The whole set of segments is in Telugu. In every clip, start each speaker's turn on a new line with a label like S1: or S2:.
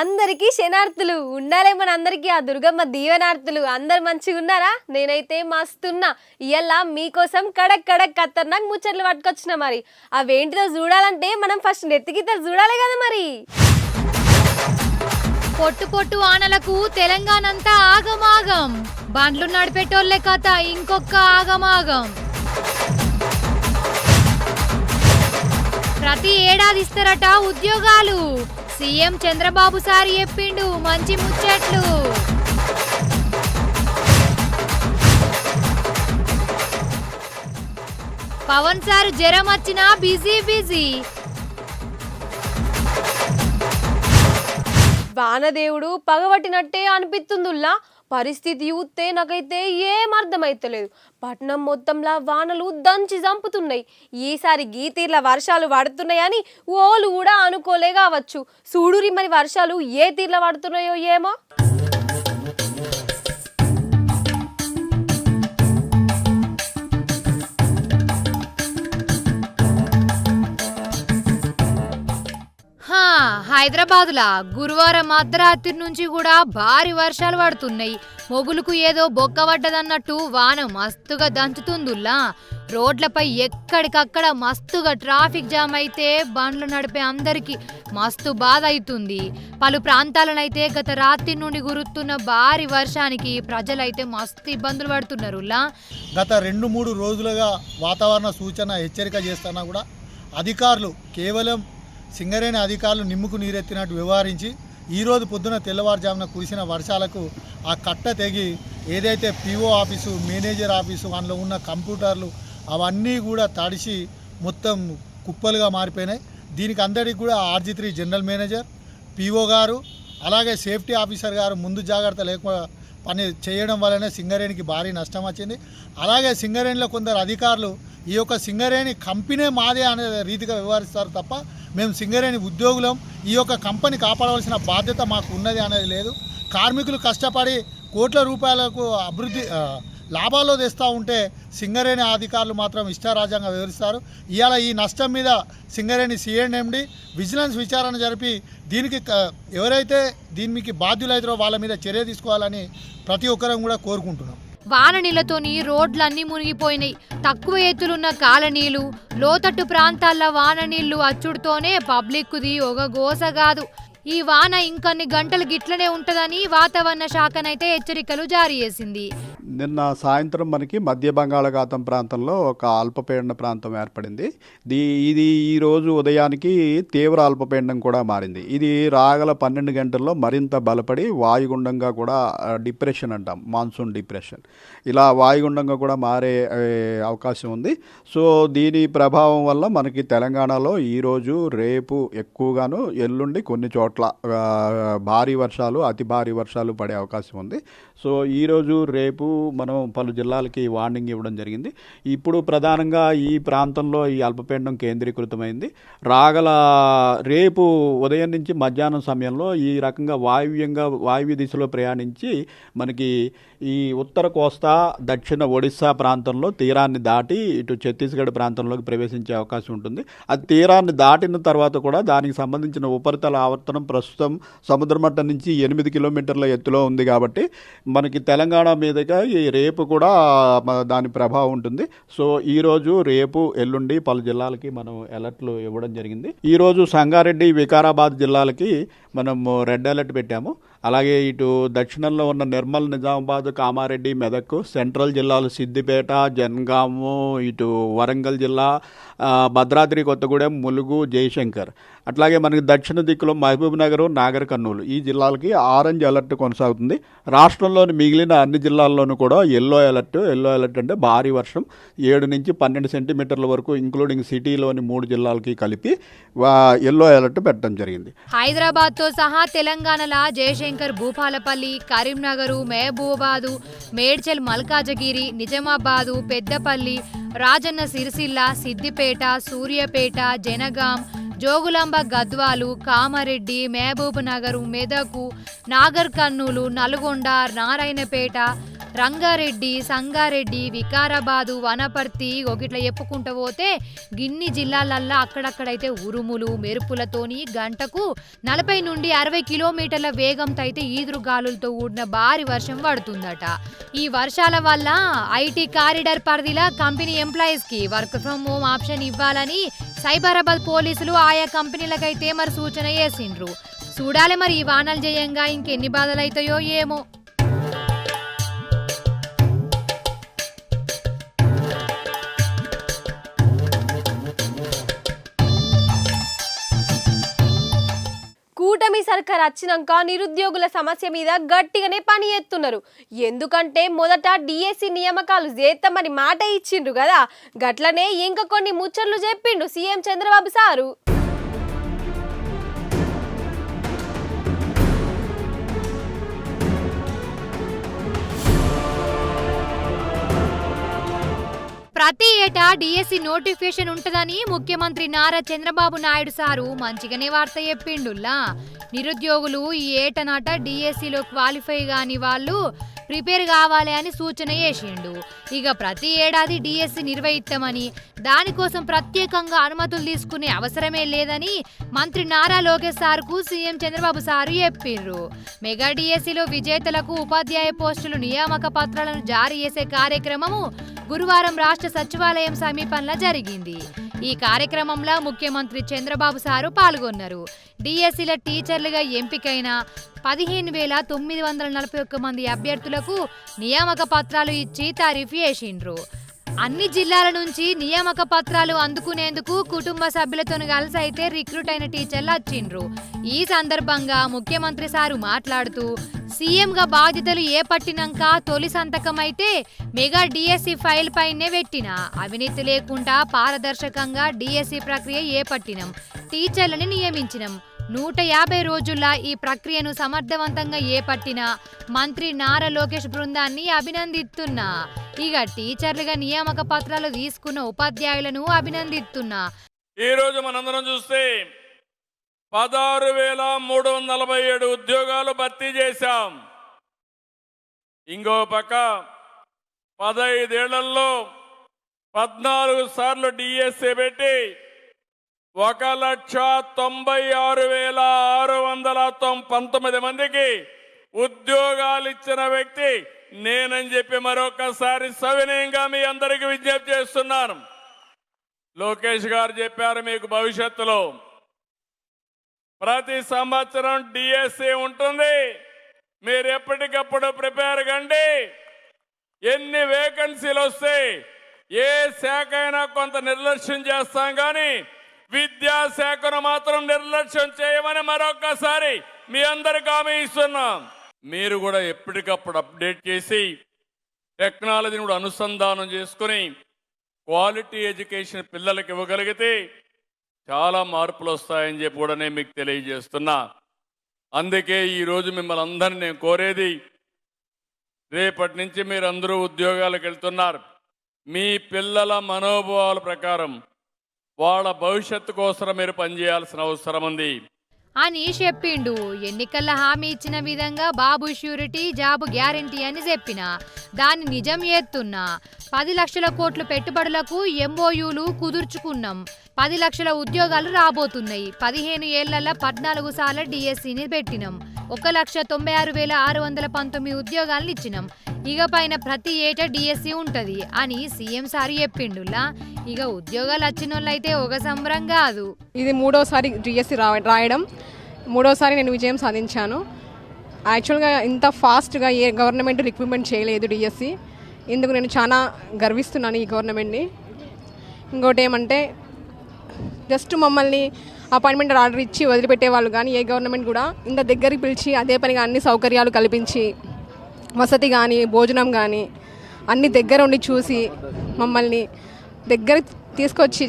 S1: అందరికీ శనార్థులు ఉండాలే మన అందరికీ ఆ దుర్గమ్మ దీవెనార్థులు. అందరు మంచిగా ఉన్నారా? నేనైతే మస్తున్నా. ఇయ్యాల మీకోసం కడక్ కడక్ ఖతర్నాక్ ముచ్చట్లు పట్టుకొచ్చిన. మరి అవేంటిదో చూడాలంటే మనం ఫస్ట్ నెత్తికితలు చూడాలి కదా. మరి
S2: పొట్టు పొట్టు ఆనలకు తెలంగాణ అంతా ఆగమాగం. బండ్లు నడిపేటోళ్లే కథ ఇంకొక ఆగమాగం. ప్రతి ఏడాది ఇస్తారట ఉద్యోగాలు. సీఎం చంద్రబాబు సార్ చెప్పిండు మంచి ముచ్చట్లు. పవన్ సార్ జ్వరం వచ్చినా బిజీ.
S1: వానదేవుడు పగబట్టినట్టే అనిపిస్తుందిలా. పరిస్థితి చూస్తే నాకైతే ఏం అర్థమైతలేదు. పట్నం మొత్తంలా వానలు దంచి చంపుతున్నాయి. ఈసారి గీతీర్ల వర్షాలు పడుతున్నాయని ఓలు కూడా అనుకోలే కావచ్చు. చూడురి మరి వర్షాలు ఏ తీర్ల పడుతున్నాయో ఏమో.
S2: హైదరాబాద్లా గురువారం అర్ధరాత్రి నుంచి కూడా భారీ వర్షాలు పడుతున్నాయి. మొగులకు ఏదో బొక్క పడ్డదన్నట్టు వాన మస్తుగా దంచుతుందిలా. రోడ్లపై ఎక్కడికక్కడ మస్తుగా ట్రాఫిక్ జామ్ అయితే బండ్లు నడిపే అందరికి మస్తు బాధ అవుతుంది. పలు ప్రాంతాలనైతే గత రాత్రి నుండి కురుస్తున్న భారీ వర్షానికి ప్రజలైతే మస్తు ఇబ్బందులు పడుతున్నారులా.
S3: గత 2-3 రోజులుగా వాతావరణ సూచన హెచ్చరిక చేస్తున్నా కూడా అధికారులు కేవలం సింగరేణి అధికారులు నిమ్ముకు నీరెత్తినట్టు వ్యవహరించి ఈరోజు పొద్దున తెల్లవారుజామున కురిసిన వర్షాలకు ఆ కట్ట తెగి ఏదైతే పిఓ ఆఫీసు, మేనేజర్ ఆఫీసు, అందులో ఉన్న కంప్యూటర్లు అవన్నీ కూడా తడిసి మొత్తం కుప్పలుగా మారిపోయినాయి. దీనికి అందరికీ కూడా RG3 జనరల్ మేనేజర్, పిఓ గారు, అలాగే సేఫ్టీ ఆఫీసర్ గారు ముందు జాగ్రత్త లేకుండా పని చేయడం వల్లనే సింగరేణికి భారీ నష్టం వచ్చింది. అలాగే సింగరేణిలో కొందరు అధికారులు ఈ యొక్క సింగరేణి కంపెనీ మాదే అనే రీతిగా వ్యవహరిస్తారు తప్ప మేము సింగరేణి ఉద్యోగులం, ఈ యొక్క కంపెనీ కాపాడవలసిన బాధ్యత మాకు ఉన్నది అనేది లేదు. కార్మికులు కష్టపడి కోట్ల రూపాయలకు అభివృద్ధి లాభాల్లో తెస్తూ ఉంటే సింగరేణి అధికారులు మాత్రం ఇష్టారాజ్యంగా వివరిస్తారు. ఇవాళ ఈ నష్టం మీద సింగరేణి CNMD విజిలెన్స్ విచారణ జరిపి దీనికి ఎవరైతే దీనికి బాధ్యులైతారో వాళ్ళ మీద చర్య తీసుకోవాలని ప్రతి ఒక్కరం కూడా కోరుకుంటున్నాం.
S2: వాన నీళ్లతోని రోడ్లన్నీ మునిగిపోయినాయి. తక్కువ ఎత్తులున్న కాలనీలు, లోతట్టు ప్రాంతాల్లో వాన నీళ్లు అచ్చుడుతోనే పబ్లిక్ది ఒక గోస కాదు. ఈ వాన ఇంకొన్ని గంటలు గిట్లనే ఉంటదని వాతావరణ శాఖనైతే హెచ్చరికలు జారీ చేసింది.
S4: నిన్న సాయంత్రం మనకి మధ్య బంగాళాఖాతం ప్రాంతంలో ఒక అల్పపీడన ప్రాంతం ఏర్పడింది. ఇది ఈరోజు ఉదయానికి తీవ్ర అల్పపీడనం కూడా మారింది. ఇది రాగల 12 గంటల్లో మరింత బలపడి వాయుగుండంగా కూడా డిప్రెషన్ అంటాం, మాన్సూన్ డిప్రెషన్, ఇలా వాయుగుండంగా కూడా మారే అవకాశం ఉంది. సో దీని ప్రభావం వల్ల మనకి తెలంగాణలో ఈరోజు రేపు ఎక్కువగాను, ఎల్లుండి కొన్ని చోట్ల భారీ వర్షాలు, అతి భారీ వర్షాలు పడే అవకాశం ఉంది. సో ఈరోజు రేపు మనం పలు జిల్లాలకి వార్నింగ్ ఇవ్వడం జరిగింది. ఇప్పుడు ప్రధానంగా ఈ ప్రాంతంలో ఈ అల్పపీడనం కేంద్రీకృతమైంది. రాగల రేపు ఉదయం నుంచి మధ్యాహ్నం సమయంలో ఈ రకంగా వాయువ్య దిశలో ప్రయాణించి మనకి ఈ ఉత్తర కోస్తా, దక్షిణ ఒడిస్సా ప్రాంతంలో తీరాన్ని దాటి ఇటు ఛత్తీస్గఢ్ ప్రాంతంలోకి ప్రవేశించే అవకాశం ఉంటుంది. అది తీరాన్ని దాటిన తర్వాత కూడా దానికి సంబంధించిన ఉపరితల ఆవర్తనం ప్రస్తుతం సముద్ర మట్టం నుంచి 8 కిలోమీటర్ల ఎత్తులో ఉంది. కాబట్టి మనకి తెలంగాణ మీదుగా ఈ రేపు కూడా దాని ప్రభావం ఉంటుంది. సో ఈరోజు, రేపు, ఎల్లుండి పలు జిల్లాలకి మనం అలర్ట్లు ఇవ్వడం జరిగింది. ఈరోజు సంగారెడ్డి, వికారాబాద్ జిల్లాలకి మనం రెడ్ అలర్ట్ పెట్టాము. అలాగే ఇటు దక్షిణంలో ఉన్న నిర్మల్, నిజామాబాద్, కామారెడ్డి, మెదక్, సెంట్రల్ జిల్లాలు సిద్దిపేట, జనగాము, ఇటు వరంగల్ జిల్లా, భద్రాద్రి కొత్తగూడెం, ములుగు, జయశంకర్, అట్లాగే మనకి దక్షిణ దిక్కులో మహబూబ్ నగర్, నాగర్ కర్నూలు ఈ జిల్లాలకి ఆరెంజ్ అలర్ట్ కొనసాగుతుంది. రాష్ట్రంలోని మిగిలిన అన్ని జిల్లాల్లోనూ కూడా ఎల్లో అలర్ట్ అంటే భారీ వర్షం 7 నుంచి 12 సెంటీమీటర్ల వరకు, ఇంక్లూడింగ్ సిటీలోని 3 జిల్లాలకి కలిపి ఎల్లో అలర్ట్ పెట్టడం జరిగింది.
S2: హైదరాబాద్తో సహా తెలంగాణలో జయశంకర్, భూపాలపల్లి, కరీంనగర్, మహబూబాబాదు, మేడ్చల్, మల్కాజగిరి, నిజామాబాదు, పెద్దపల్లి, రాజన్న సిరిసిల్ల, సిద్దిపేట, సూర్యాపేట, జనగాం, జోగులాంబ, గద్వాలు, కామారెడ్డి, మహబూబ్ నగర్, మెదకు, నాగర్ కర్నూలు, నల్గొండ, నారాయణపేట, రంగారెడ్డి, సంగారెడ్డి, వికారాబాదు, వనపర్తి ఇట్లా చెప్పుకుంటూ పోతే గిన్ని జిల్లాలల్లా అక్కడక్కడైతే ఉరుములు మెరుపులతోని గంటకు 40 నుండి 60 కిలోమీటర్ల వేగంతో అయితే ఈదురుగాలులతో కూడిన భారీ వర్షం పడుతుందట. ఈ వర్షాల వల్ల ఐటీ కారిడార్ పరిధిలో కంపెనీ ఎంప్లాయీస్ కి వర్క్ ఫ్రం హోమ్ ఆప్షన్ ఇవ్వాలని సైబరాబాద్ పోలీసులు ఆయా కంపెనీలకైతే మరి సూచన చేసిండ్రు. చూడాలి మరి ఈ వానలు జయంగా ఇంకెన్ని బాధలైతాయో ఏమో.
S1: కూటమి సర్కార్ వచ్చినాక నిరుద్యోగుల సమస్య మీద గట్టిగానే పని చేస్తున్నారు. ఎందుకంటే మొదట డిఎస్సి నియామకాలు చేస్తామని మాట ఇచ్చిండ్రు కదా, గట్లనే ఇంకా కొన్ని ముచ్చట్లు చెప్పిండు సీఎం చంద్రబాబు సారు.
S2: ప్రతి ఏటా డిఎస్సి నోటిఫికేషన్ ఉంటదని ముఖ్యమంత్రి నారా చంద్రబాబు నాయుడు సారు మంచిగానే వార్త చెప్పిండుల్లా. నిరుద్యోగులు ఈ ఏటనాట డిఎస్సిలో క్వాలిఫై కాని వాళ్ళు ప్రిపేర్ కావాలి అని సూచన చేసిండు. ఇక ప్రతి ఏడాది డిఎస్సి నిర్వహిస్తామని, దానికోసం ప్రత్యేకంగా అనుమతులు తీసుకునే అవసరమే లేదని మంత్రి నారా లోకేష్ సార్కు సీఎం చంద్రబాబు సారు చెప్పిండ్రు. మెగా డిఎస్సిలో విజేతలకు ఉపాధ్యాయ పోస్టులు నియామక పత్రాలను జారీ చేసే కార్యక్రమము గురువారం రాష్ట్ర సచివాలయం సమీపంలో జరిగింది. ఈ కార్యక్రమంలో ముఖ్యమంత్రి చంద్రబాబు సారు పాల్గొన్నారు. డిఎస్సిల టీచర్లుగా ఎంపికైన 15,941 మంది అభ్యర్థులకు నియామక పత్రాలు ఇచ్చి తారీఫ్ చేసిండ్రు. అన్ని జిల్లాల నుంచి నియామక పత్రాలు అందుకునేందుకు కుటుంబ సభ్యులతో కలిసి అయితే రిక్రూట్ అయిన టీచర్లు వచ్చిండ్రు. ఈ సందర్భంగా ముఖ్యమంత్రి సారు మాట్లాడుతూ, సీఎంగా బాధ్యతలు ఏపట్టినాక తొలి సంతకం అయితే మెగా డిఎస్సి ఫైల్ పైనే పెట్టిన, అవినీతి లేకుండా పారదర్శకంగా డిఎస్సి ప్రక్రియ ఏపట్టినం, టీచర్లని నియమించినం. 150 రోజుల్లో ఈ ప్రక్రియను సమర్థవంతంగా ఏపట్టిన మంత్రి నారా లోకేష్ బృందాన్ని అభినందిస్తున్నా. ఇక టీచర్లుగా నియామక పత్రాలు తీసుకున్న ఉపాధ్యాయులను అభినందిస్తున్నా.
S5: ఈ రోజు మనందరం చూస్తే 16,347 ఉద్యోగాలు భర్తీ చేశాం. ఇంకో పక్క 15 ఏళ్లలో 14 సార్లు డిఎస్సి పెట్టి 1,96,619 మందికి ఉద్యోగాలు ఇచ్చిన వ్యక్తి నేనని చెప్పి మరొకసారి సవినయంగా మీ అందరికీ విజ్ఞప్తి చేస్తున్నాను. లోకేష్ గారు చెప్పారు, మీకు భవిష్యత్తులో ప్రతి సంవత్సరం డిఎస్సి ఉంటుంది, మీరు ఎప్పటికప్పుడు ప్రిపేర్ కండి. ఎన్ని వేకెన్సీలు వస్తే ఏ శాఖ అయినా కొంత నిర్లక్ష్యం చేస్తాం, కానీ విద్యాశాఖను మాత్రం నిర్లక్ష్యం చేయమని మరొకసారి మీ అందరికి హామీ ఇస్తున్నాం. మీరు కూడా ఎప్పటికప్పుడు అప్డేట్ చేసి టెక్నాలజీని కూడా అనుసంధానం చేసుకుని క్వాలిటీ ఎడ్యుకేషన్ పిల్లలకి ఇవ్వగలిగితే చాలా మార్పులు వస్తాయని చెప్పి కూడా నేను మీకు తెలియజేస్తున్నా. అందుకే ఈరోజు మిమ్మల్ని అందరినీ నేను కోరేది, రేపటి నుంచి మీరు అందరూ ఉద్యోగాలకు వెళ్తున్నారు. మీ పిల్లల మనోభావాల ప్రకారం వాళ్ళ భవిష్యత్తు కోసం మీరు పనిచేయాల్సిన అవసరం ఉంది
S2: అని చెప్పిండు. ఎన్నికల్లో హామీ ఇచ్చిన విధంగా బాబు ష్యూరిటీ జాబు గ్యారంటీ అని చెప్పిన దాన్ని నిజం చేస్తున్నా. 10 లక్షల కోట్ల పెట్టుబడులకు ఎంఓయూలు కుదుర్చుకున్నాం. 10 లక్షల ఉద్యోగాలు రాబోతున్నాయి. 15 ఏళ్లలో 14 సార్లు డిఎస్సిని పెట్టినాం. 1,96,619 ఉద్యోగాలను ఇచ్చినాం. ఇక పైన ప్రతి ఏటా డిఎస్సి ఉంటది అని సీఎం సార్ చెప్పిండులా. ఇక ఉద్యోగాలు వచ్చిన వాళ్ళైతే ఒక సంబరం కాదు.
S6: ఇది 3వసారి డిఎస్సి రాయడం, 3వసారి నేను విజయం సాధించాను. యాక్చువల్గా ఇంత ఫాస్ట్గా ఏ గవర్నమెంట్ రిక్రూట్మెంట్ చేయలేదు డిఎస్సి. ఇందుకు నేను చాలా గర్విస్తున్నాను ఈ గవర్నమెంట్ని. ఇంకోటి ఏమంటే, జస్ట్ మమ్మల్ని అపాయింట్మెంట్ ఆర్డర్ ఇచ్చి వదిలిపెట్టేవాళ్ళు, కానీ ఏ గవర్నమెంట్ కూడా ఇంత దగ్గరికి పిలిచి అదే పనిగా అన్ని సౌకర్యాలు కల్పించి, వసతి కానీ భోజనం కానీ అన్ని దగ్గర ఉండి చూసి మమ్మల్ని దగ్గర తీసుకొచ్చి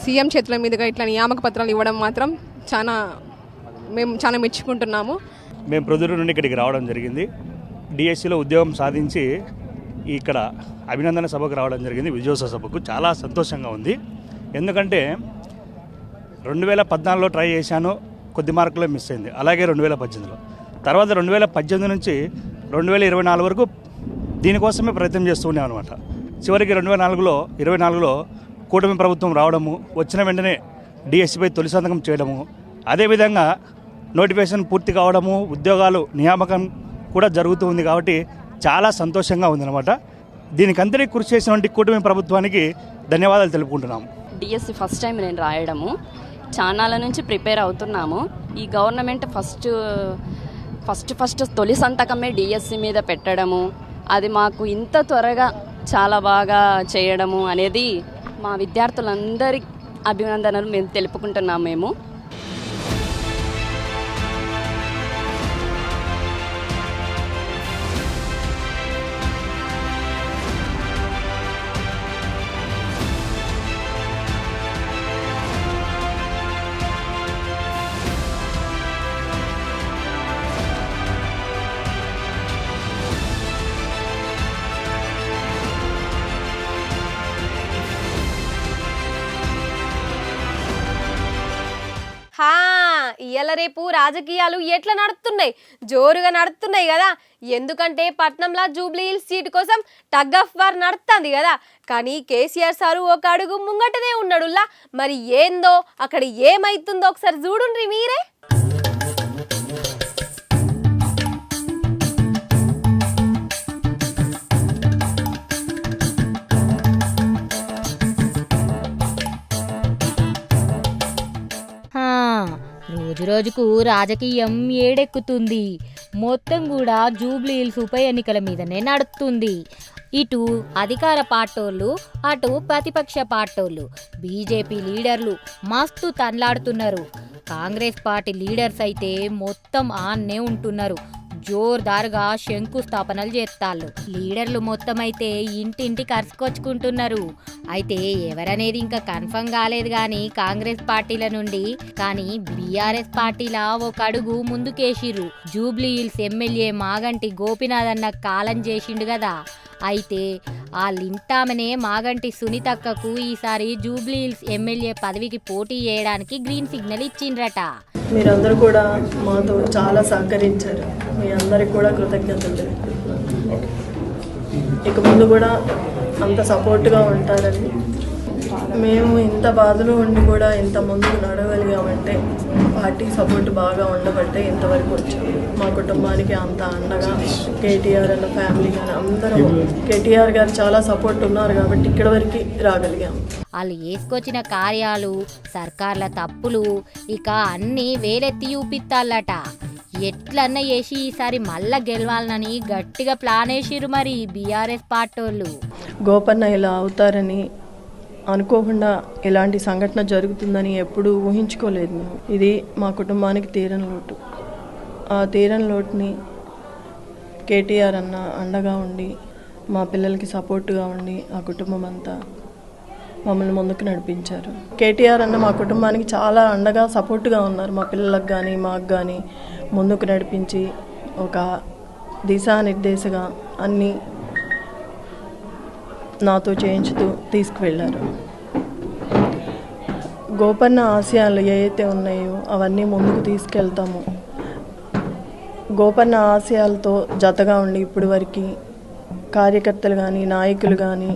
S6: సీఎం చేతుల మీదుగా ఇట్లా నియామక పత్రాలు ఇవ్వడం మాత్రం మేము చాలా మెచ్చుకుంటున్నాము.
S7: మేము ప్రొద్దుటూరు నుండి ఇక్కడికి రావడం జరిగింది. డిఎస్సిలో ఉద్యోగం సాధించి ఇక్కడ అభినందన సభకు రావడం జరిగింది. విజయోత్సవ సభకు చాలా సంతోషంగా ఉంది. ఎందుకంటే 2014లో ట్రై చేశాను, కొద్ది మార్కులో మిస్ అయింది. అలాగే 2018లో, తర్వాత 2018 నుంచి 2024 వరకు దీనికోసమే ప్రయత్నం చేస్తూనే అనమాట. చివరికి 2024లో కూటమి ప్రభుత్వం రావడము, వచ్చిన వెంటనే డిఎస్సిపై తొలి సంతకం చేయడము, అదేవిధంగా నోటిఫికేషన్ పూర్తి కావడము, ఉద్యోగాలు నియామకం కూడా జరుగుతూ ఉంది. కాబట్టి చాలా సంతోషంగా ఉందన్నమాట. దీనికంతటి కృషి చేసినటువంటి కూటమి ప్రభుత్వానికి ధన్యవాదాలు తెలుపుకుంటున్నాము.
S8: డిఎస్సి ఫస్ట్ టైం నేను రాయడము, చానాల నుంచి ప్రిపేర్ అవుతున్నాము. ఈ గవర్నమెంట్ ఫస్ట్ తొలి సంతకమే డిఎస్సి మీద పెట్టడము, అది మాకు ఇంత త్వరగా చాలా బాగా చేయడము అనేది మా విద్యార్థులందరి అభినందనలు మేము తెలుపుకుంటున్నాము. మేము
S1: ఇయ్యాల రేపు రాజకీయాలు ఎట్లా నడుస్తున్నాయి, జోరుగా నడుస్తున్నాయి కదా. ఎందుకంటే పట్నంలో జూబ్లీ హిల్స్ సీట్ కోసం టగ్ ఆఫ్ వార్ నడుస్తుంది కదా. కానీ కేసీఆర్ సారు ఒక అడుగు ముంగటనే ఉన్నాడులా. మరి ఏందో అక్కడ ఏమైతుందో ఒకసారి చూడుండ్రి మీరే.
S2: రోజు రోజుకు రాజకీయం ఏడెక్కుతుంది. మొత్తం కూడా జూబ్లీ హిల్స్ ఉప ఎన్నికల మీదనే నడుస్తుంది. ఇటు అధికార పార్టోళ్ళు, అటు ప్రతిపక్ష పార్టోళ్ళు, బీజేపీ లీడర్లు మస్తు తన్లాడుతున్నారు. కాంగ్రెస్ పార్టీ లీడర్స్ అయితే మొత్తం ఆన్నే ఉంటున్నారు. జోర్దారుగా శంకుస్థాపనలు చేస్తాళ్ళు. లీడర్లు మొత్తం అయితే ఇంటింటి కరుచుకొచ్చుకుంటున్నారు. అయితే ఎవరనేది ఇంకా కన్ఫర్మ్ కాలేదు కానీ కాంగ్రెస్ పార్టీల నుండి. కానీ బీఆర్ఎస్ పార్టీలా ఒక అడుగు ముందుకేసిర్రు. జూబ్లీ హిల్స్ ఎమ్మెల్యే మాగంటి గోపీనాథ్ అన్న కాలం చేసిండు కదా. అయితే ఆ లింటామనే మాగంటి సునీతక్కకు ఈసారి జూబ్లీ హిల్స్ ఎమ్మెల్యే పదవికి పోటీ చేయడానికి గ్రీన్ సిగ్నల్ ఇచ్చిండ్రట.
S9: మీరందరూ కూడా మాతో చాలా సహకరించారు. మీ అందరికి కూడా కృతజ్ఞతలు. ఇక ముందు కూడా అంత సపోర్ట్గా ఉంటారని. మేము ఇంత బాధలో ఉండి కూడా ఇంత ముందుకు నడవగలిగామంటే పార్టీ సపోర్ట్ బాగా ఉండబట్టే ఇంతవరకు వచ్చాము. మా కుటుంబానికి అంత అండగా కేటీఆర్ అన్న ఫ్యామిలీ కానీ అందరం, కేటీఆర్ గారు చాలా సపోర్ట్ ఉన్నారు కాబట్టి ఇక్కడ వరకు రాగలిగాము.
S2: వాళ్ళు వేసుకొచ్చిన కార్యాలు, సర్కార్ల తప్పులు ఇక అన్నీ వేలెత్తి చూపిస్తాలట. ఎట్లన్నా చేసి ఈసారి మళ్ళా గెలవాలని గట్టిగా ప్లాన్ వేసిరు మరి బీఆర్ఎస్ పార్టోళ్ళు.
S9: గోపన్న ఇలా అవుతారని అనుకోకుండా ఇలాంటి సంఘటన జరుగుతుందని ఎప్పుడూ ఊహించుకోలేదు మేము. ఇది మా కుటుంబానికి తీరని లోటు. ఆ తీరని లోటుని కేటీఆర్ అన్న అండగా ఉండి, మా పిల్లలకి సపోర్టుగా ఉండి ఆ కుటుంబం అంతా మమ్మల్ని ముందుకు నడిపించారు. కేటీఆర్ అన్న మా కుటుంబానికి చాలా అండగా సపోర్టుగా ఉన్నారు. మా పిల్లలకు కానీ మాకు కానీ ముందుకు నడిపించి ఒక దిశానిర్దేశగా అన్నీ నాతో చేయించుతూ తీసుకువెళ్ళారు. గోపన్న ఆశయాలు ఏవైతే ఉన్నాయో అవన్నీ ముందుకు తీసుకెళ్తాము. గోపన్న ఆశయాలతో జతగా ఉండి ఇప్పటి వరకు కార్యకర్తలు కానీ నాయకులు కానీ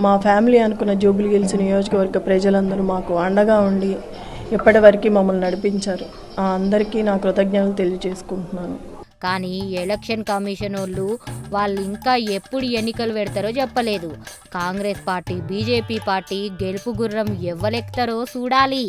S9: మా ఫ్యామిలీ అనుకున్న జూబ్లీ హిల్స్ నియోజకవర్గ ప్రజలందరూ మాకు అండగా ఉండి ఇప్పటి వరకు మమ్మల్ని నడిపించారు. ఆ అందరికీ నా కృతజ్ఞతలు తెలియజేసుకుంటున్నాను.
S2: కానీ ఎలక్షన్ కమిషన్ వాళ్ళు ఇంకా ఎప్పుడు ఎన్నికలు పెడతారో చెప్పలేదు. కాంగ్రెస్ పార్టీ, బీజేపీ పార్టీ గెలుపు గుర్రం ఎవ్వలెక్తారో చూడాలి.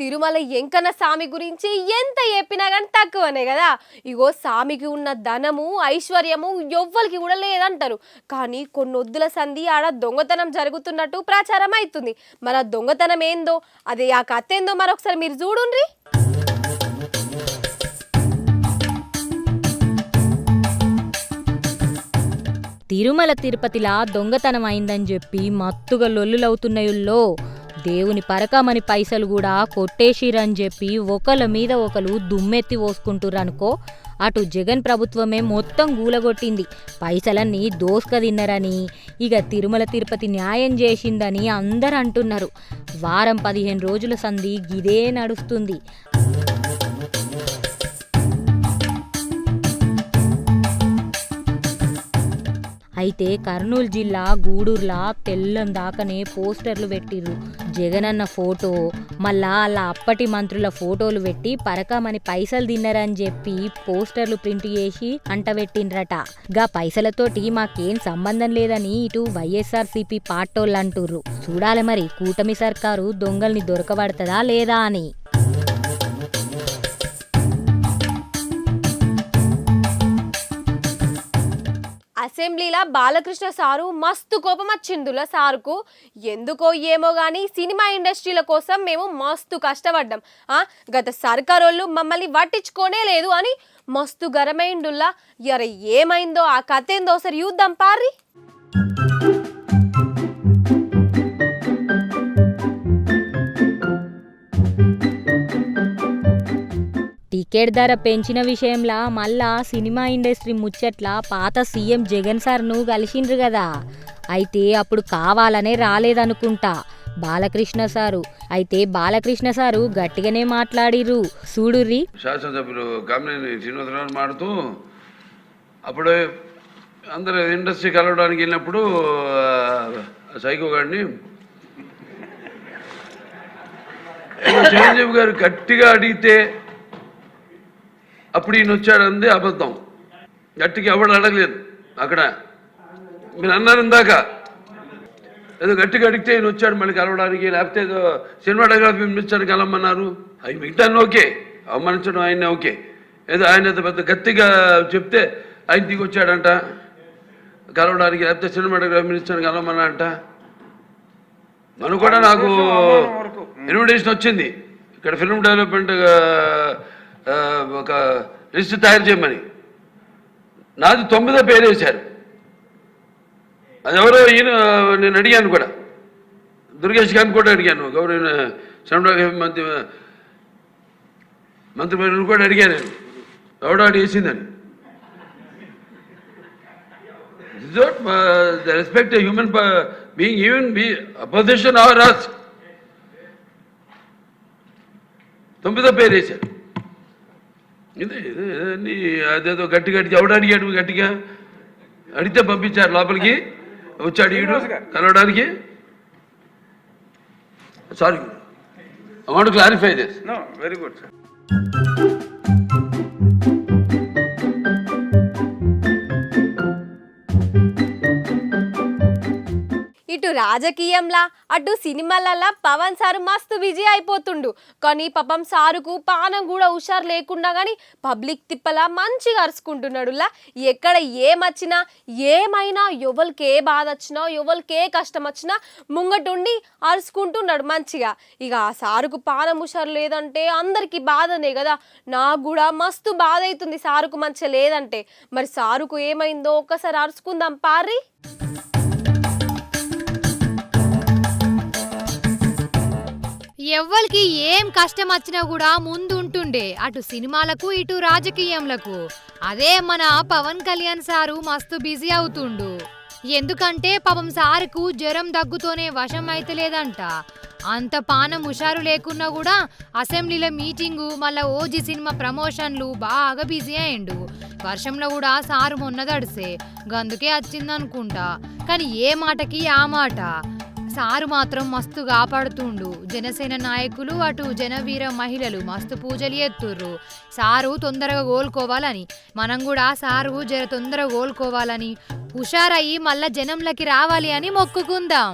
S1: తిరుమల ఎంకన్న స్వామి గురించి ఎంత చెప్పినా కానీ తక్కువనే కదా. ఇగో స్వామికి ఉన్న ధనము, ఐశ్వర్యము ఎవ్వరికి కూడా లేదంటారు. కానీ కొన్ని వద్దుల సంధి ఆడ దొంగతనం జరుగుతున్నట్టు ప్రచారం అవుతుంది. మన దొంగతనం ఏందో, అదే ఆ కథ ఏందో మరొకసారి మీరు చూడుండ్రి.
S2: తిరుమల తిరుపతిలా దొంగతనం అయిందని చెప్పి మత్తుగా లొల్లులవుతున్నాయుల్లో
S10: దేవుని పరకమని పైసలు కూడా కొట్టేసిరని చెప్పి ఒకళ్ళ మీద ఒకరు దుమ్మెత్తి పోసుకుంటురనుకో. అటు జగన్ ప్రభుత్వమే మొత్తం గూలగొట్టింది, పైసలన్నీ దోసుక తిన్నరని, ఇక తిరుమల తిరుపతి న్యాయం చేసిందని అందరు అంటున్నారు. వారం 15 రోజుల సంధి గిదే నడుస్తుంది. అయితే కర్నూలు జిల్లా గూడూరులా తెల్లం దాకానే పోస్టర్లు పెట్టిర్రు. జగనన్న ఫోటో, మళ్ళా అలా అప్పటి మంత్రుల ఫోటోలు పెట్టి పరకమని పైసలు తిన్నరని చెప్పి పోస్టర్లు ప్రింట్ చేసి అంటబెట్టిండ్రట. గా పైసలతోటి మాకేం సంబంధం లేదని ఇటు వైఎస్ఆర్సీపీ పార్టోళ్ళు అంటుర్రు. చూడాలి మరి కూటమి సర్కారు దొంగల్ని దొరకబడతదా లేదా అని.
S1: అసెంబ్లీలో బాలకృష్ణ సారు మస్తు కోపం వచ్చిందుల సారుకు. ఎందుకో ఏమో కానీ సినిమా ఇండస్ట్రీల కోసం మేము మస్తు కష్టపడ్డాం, గత సర్కారోళ్ళు మమ్మల్ని పట్టించుకోనే లేదు అని మస్తు గరమైండుల్లా. ఎర ఏమైందో ఆ కథ ఏందో ఒకసారి చూద్దాం పారి.
S10: టికెట్ ధర పెంచిన విషయంలో మళ్ళా సినిమా ఇండస్ట్రీ ముచ్చట్ల పాత సీఎం జగన్ సార్ను కలిసిండ్రు కదా. అయితే అప్పుడు కావాలనే రాలేదనుకుంటా బాలకృష్ణ సారు. అయితే బాలకృష్ణ సారు గట్టిగానే మాట్లాడిర్రు, చూడుర్రి.
S11: శాసనసభ్యులు కామినేని శ్రీనివాసరావు మాడుతూ అప్పుడు అందరూ ఇండస్ట్రీ కలవడానికి వెళ్ళినప్పుడు సైకో గారిని చిరంజీవి గారు గట్టిగా అడిగితే అప్పుడు ఈయన వచ్చాడు అంది అబద్ధం. గట్టిగా ఎవడు అడగలేదు అక్కడ. మీరు అన్నారు ఇందాక ఏదో గట్టిగా అడిగితే ఈయన వచ్చాడు మళ్ళీ కలవడానికి, లేకపోతే ఏదో సినిమాటోగ్రఫీ మినిస్టర్ కలవమన్నారు. అవి మిగతాన్ని ఓకే, అవమానించడం ఆయన ఓకే. ఏదో ఆయన పెద్ద గట్టిగా చెప్తే ఆయన దిగి వచ్చాడంట కలవడానికి, లేకపోతే సినిమాటోగ్రఫీ మినిస్టర్ కలవమన్నారంట. మనం కూడా నాకు ఇన్విటేషన్ వచ్చింది ఇక్కడ ఫిల్మ్ డెవలప్మెంట్ ఒక లిస్ట్ తయారు చేయమని. నాది 9వ పేరు వేశారు. అది ఎవరో ఈయన నేను అడిగాను కూడా, దుర్గేష్ గారిని కూడా అడిగాను, గౌరవ సినిమాటోగ్రఫీ మంత్రి కూడా అడిగాను నేను, ఎవడో అడిగేసిందని. The respect a human being, even be opposition or us. 9వ పేరు వేశారు. ఇది అదేదో గట్టిగా ఎవడు అడిగాడు, గట్టిగా అడిగితే పంపించారు లోపలికి. వచ్చాడు ఈడు కలవడానికి. Sorry, I want to clarify this. No, very good sir.
S1: ఇటు రాజకీయంలా అటు సినిమాలలా పవన్ సారు మస్తు బిజీ అయిపోతుండు. కానీ పాపం సారుకు పానం కూడా హుషారు లేకుండా కానీ పబ్లిక్ తిప్పలా మంచిగా అరుచుకుంటున్నాడులా. ఎక్కడ ఏమొచ్చినా ఏమైనా, ఎవరికి ఏ బాధ వచ్చినా, ఎవరికి ఏ కష్టం వచ్చినా ముంగటుండి అరుచుకుంటున్నాడు మంచిగా. ఇక ఆ సారుకు పానం హుషారు లేదంటే అందరికీ బాధనే కదా. నాకు కూడా మస్తు బాధ అవుతుంది సారుకు మంచిగా లేదంటే. మరి సారుకు ఏమైందో ఒక్కసారి అరుచుకుందాం పారి.
S2: ఎవ్వరికి ఏం కష్టం వచ్చినా కూడా ముందు ఉంటుండే, అటు సినిమాలకు ఇటు రాజకీయంలకు. అదే మన పవన్ కళ్యాణ్ సారు మస్తు బిజీ అవుతుండు. ఎందుకంటే పాపం సారుకు జ్వరం దగ్గుతోనే వశం అయితే లేదంట. అంత పానం హుషారు లేకున్నా కూడా అసెంబ్లీలో మీటింగు, మళ్ళా ఓజీ సినిమా ప్రమోషన్లు బాగా బిజీ అయిండు. వర్షంలో కూడా సారు మొన్న దడిసే గందుకే వచ్చిందనుకుంటా. కానీ ఏ మాటకి ఆ మాట. సారు మాత్రం మస్తు కాపాడుతుండు. జనసేన నాయకులు అటు జనవీర మహిళలు మస్తు పూజలు ఎత్తుర్రు సారు తొందరగా కోలుకోవాలని. మనం కూడా సారు జర తొందరగా కోలుకోవాలని, హుషారయ్యి మళ్ళా జనంలోకి రావాలి అని మొక్కుకుందాం.